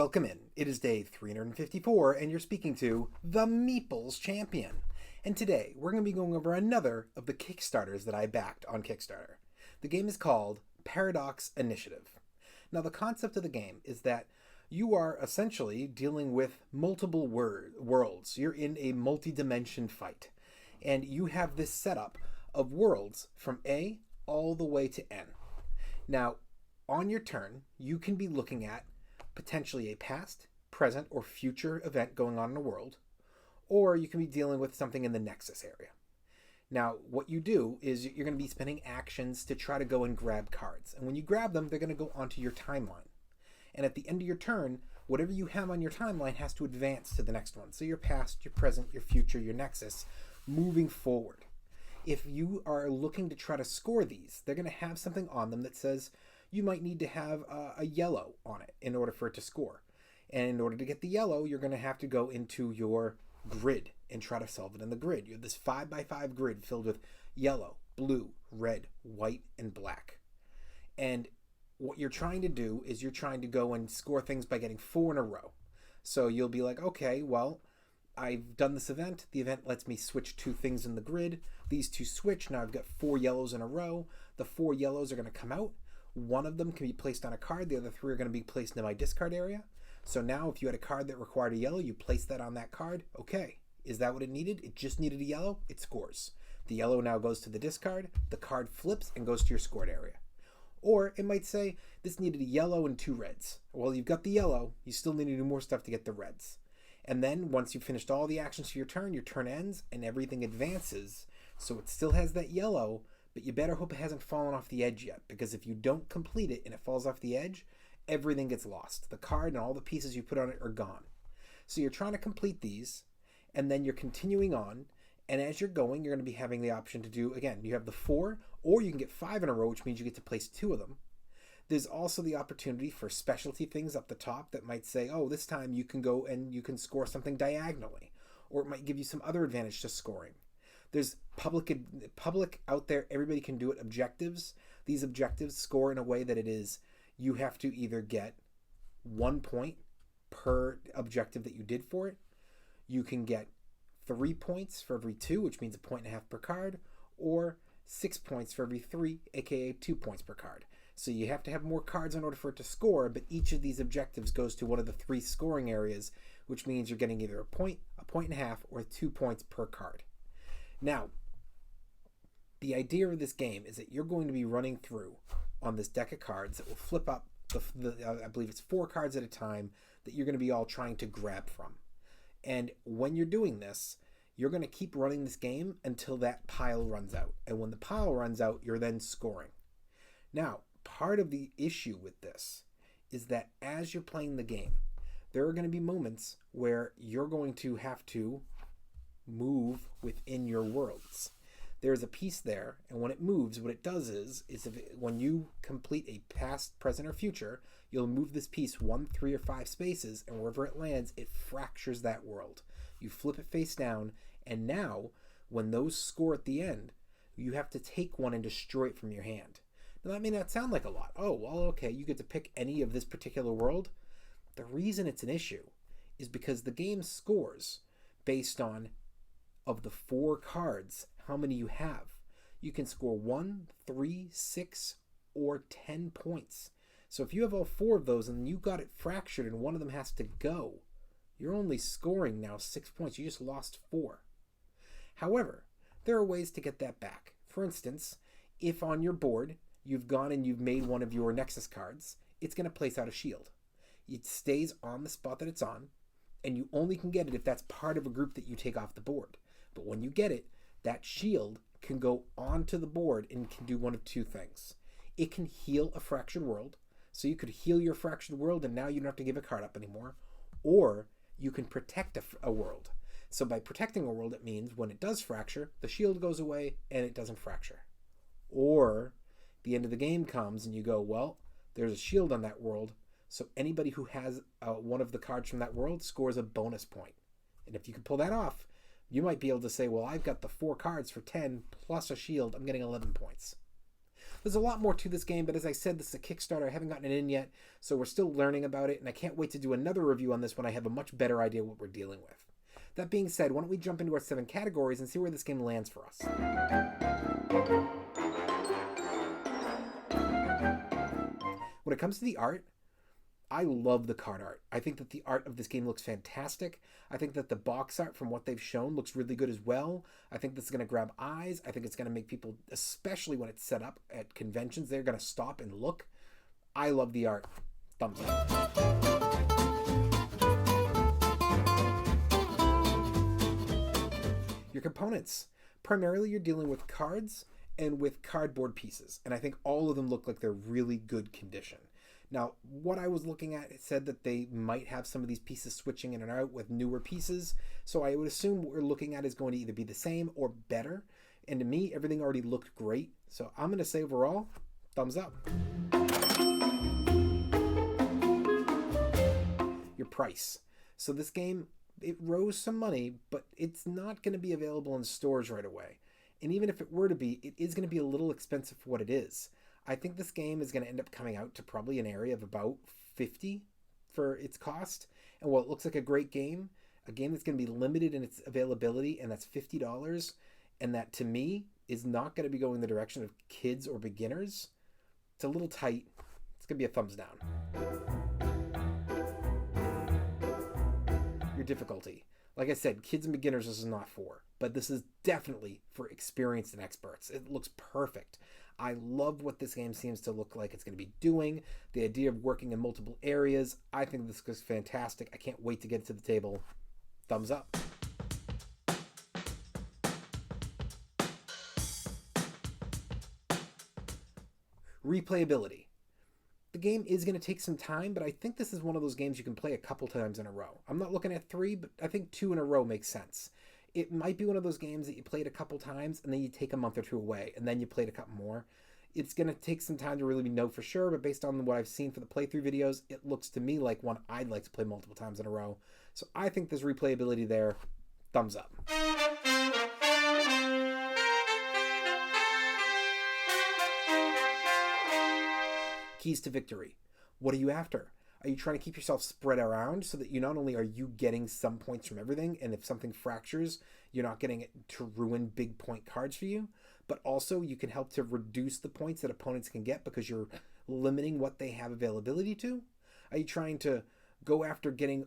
Welcome in. It is day 354, and you're speaking to the Meeple's Champion. And today, we're going to be going over another of the Kickstarters that I backed on Kickstarter. The game is called Paradox Initiative. Now, the concept of the game is that you are essentially dealing with multiple worlds. You're in a multi-dimension fight, and you have this setup of worlds from A all the way to N. Now, on your turn, you can be looking at potentially a past, present, or future event going on in a world, or you can be dealing with something in the Nexus area. Now, what you do is you're going to be spending actions to try to go and grab cards. And when you grab them, they're going to go onto your timeline. And at the end of your turn, whatever you have on your timeline has to advance to the next one. So your past, your present, your future, your Nexus, moving forward. If you are looking to try to score these, they're going to have something on them that says you might need to have a yellow on it in order for it to score. And in order to get the yellow, you're going to have to go into your grid and try to solve it in the grid. You have this 5x5 grid filled with yellow, blue, red, white, and black. And what you're trying to do is you're trying to go and score things by getting 4 in a row. So you'll be like, okay, well, I've done this event. The event lets me switch 2 things in the grid. These 2 switch. Now I've got 4 yellows in a row. The 4 yellows are going to come out. One of them can be placed on a card. The other 3 are going to be placed in my discard area. So now if you had a card that required a yellow, you place that on that card. Okay, is that what it needed? It just needed a yellow. It scores. The yellow now goes to the discard. The card flips and goes to your scored area. Or it might say, this needed a yellow and 2 reds. Well, you've got the yellow. You still need to do more stuff to get the reds. And then once you've finished all the actions for your turn ends and everything advances. So it still has that yellow, but you better hope it hasn't fallen off the edge yet, because if you don't complete it and it falls off the edge, everything gets lost. The card and all the pieces you put on it are gone. So you're trying to complete these, and then you're continuing on, and as you're going, you're going to be having the option to do, again, you have the 4, or you can get 5 in a row, which means you get to place 2 of them. There's also the opportunity for specialty things up the top that might say, oh, this time you can go and you can score something diagonally, or it might give you some other advantage to scoring. There's public out there, everybody can do it, objectives. These objectives score in a way that it is, you have to either get 1 point per objective that you did for it. You can get 3 points for every 2, which means 1.5 points per card, or 6 points for every 3, aka 2 points per card. So you have to have more cards in order for it to score, but each of these objectives goes to one of the 3 scoring areas, which means you're getting either 1.5 points, or 2 points per card. Now, the idea of this game is that you're going to be running through on this deck of cards that will flip up, I believe it's 4 cards at a time that you're going to be all trying to grab from. And when you're doing this, you're going to keep running this game until that pile runs out. And when the pile runs out, you're then scoring. Now, part of the issue with this is that as you're playing the game, there are going to be moments where you're going to have to move within your worlds. There's a piece there, and when it moves, what it does is when you complete a past, present, or future, you'll move this piece 1, 3, or 5 spaces, and wherever it lands, it fractures that world. You flip it face down, and now, when those score at the end, you have to take one and destroy it from your hand. Now, that may not sound like a lot. Oh, well, okay, you get to pick any of this particular world. The reason it's an issue is because the game scores based on, of the 4 cards, how many you have. You can score 1, 3, 6, or 10 points. So if you have all 4 of those and you got it fractured and one of them has to go, you're only scoring now 6 points. You just lost 4. However, there are ways to get that back. For instance, if on your board you've gone and you've made one of your Nexus cards, it's going to place out a shield. It stays on the spot that it's on, and you only can get it if that's part of a group that you take off the board. But when you get it, that shield can go onto the board and can do one of 2 things. It can heal a fractured world, so you could heal your fractured world and now you don't have to give a card up anymore. Or you can protect a world. So by protecting a world, it means when it does fracture, the shield goes away and it doesn't fracture. Or the end of the game comes and you go, well, there's a shield on that world, so anybody who has one of the cards from that world scores a bonus point. And if you can pull that off, you might be able to say, well, I've got the 4 cards for 10 plus a shield. I'm getting 11 points. There's a lot more to this game, but as I said, this is a Kickstarter. I haven't gotten it in yet, so we're still learning about it, and I can't wait to do another review on this when I have a much better idea what we're dealing with. That being said, why don't we jump into our 7 categories and see where this game lands for us. When it comes to the art, I love the card art. I think that the art of this game looks fantastic. I think that the box art from what they've shown looks really good as well. I think this is going to grab eyes. I think it's going to make people, especially when it's set up at conventions, they're going to stop and look. I love the art. Thumbs up. Your components. Primarily you're dealing with cards and with cardboard pieces, and I think all of them look like they're really good condition. Now, what I was looking at, it said that they might have some of these pieces switching in and out with newer pieces, so I would assume what we're looking at is going to either be the same or better, and to me, everything already looked great, so I'm going to say overall, thumbs up. Your price. So this game, it rose some money, but it's not going to be available in stores right away. And even if it were to be, it is going to be a little expensive for what it is. I think this game is going to end up coming out to probably an area of about $50 for its cost. And while it looks like a great game, a game that's going to be limited in its availability, and that's $50, and that to me is not going to be going the direction of kids or beginners, it's a little tight. It's going to be a thumbs down. Your difficulty. Like I said, kids and beginners this is not for, but this is definitely for experienced and experts. It looks perfect. I love what this game seems to look like it's going to be doing. The idea of working in multiple areas, I think this looks fantastic. I can't wait to get it to the table. Thumbs up. Replayability. The game is going to take some time, but I think this is one of those games you can play a couple times in a row. I'm not looking at 3, but I think 2 in a row makes sense. It might be one of those games that you played a couple times and then you take a month or 2 away and then you played a couple more. It's going to take some time to really know for sure, but based on what I've seen for the playthrough videos, it looks to me like one I'd like to play multiple times in a row. So I think there's replayability there. Thumbs up. Keys to victory. What are you after? Are you trying to keep yourself spread around so that you not only are you getting some points from everything, and if something fractures, you're not getting it to ruin big point cards for you, but also you can help to reduce the points that opponents can get because you're limiting what they have availability to? Are you trying to go after getting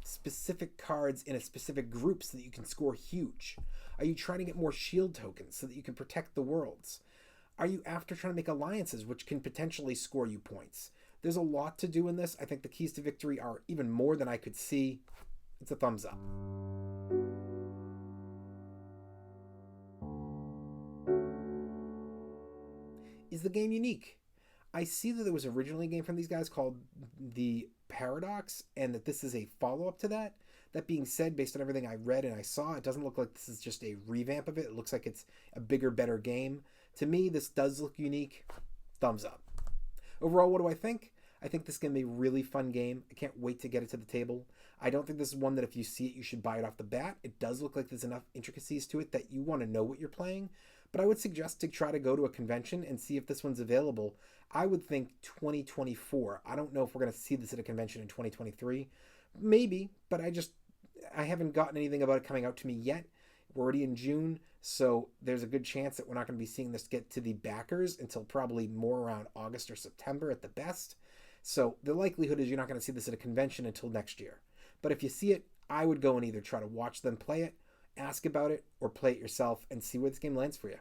specific cards in a specific group so that you can score huge? Are you trying to get more shield tokens so that you can protect the worlds? Are you after trying to make alliances which can potentially score you points? There's a lot to do in this. I think the keys to victory are even more than I could see. It's a thumbs up. Is the game unique? I see that there was originally a game from these guys called The Paradox, and that this is a follow-up to that. That being said, based on everything I read and I saw, it doesn't look like this is just a revamp of it. It looks like it's a bigger, better game. To me, this does look unique. Thumbs up. Overall, what do I think? I think this is going to be a really fun game. I can't wait to get it to the table. I don't think this is one that if you see it, you should buy it off the bat. It does look like there's enough intricacies to it that you want to know what you're playing. But I would suggest to try to go to a convention and see if this one's available. I would think 2024. I don't know if we're going to see this at a convention in 2023. Maybe, but I haven't gotten anything about it coming out to me yet. We're already in June, so there's a good chance that we're not going to be seeing this get to the backers until probably more around August or September at the best. So the likelihood is you're not going to see this at a convention until next year. But if you see it, I would go and either try to watch them play it, ask about it, or play it yourself and see where this game lands for you.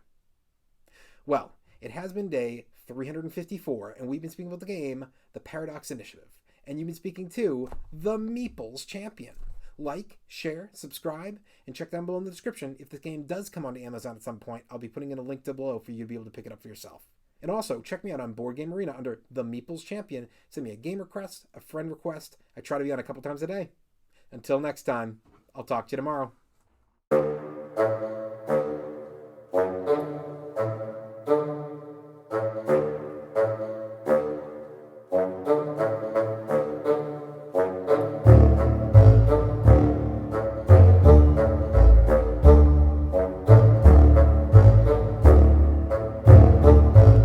Well, it has been day 354, and we've been speaking about the game, The Paradox Initiative. And you've been speaking to the Meeple's Champion. Like, share, subscribe, and check down below in the description. If this game does come onto Amazon at some point, I'll be putting in a link down below for you to be able to pick it up for yourself. And also, check me out on Board Game Arena under the Meeple's Champion. Send me a game request, a friend request. I try to be on a couple times a day. Until next time, I'll talk to you tomorrow.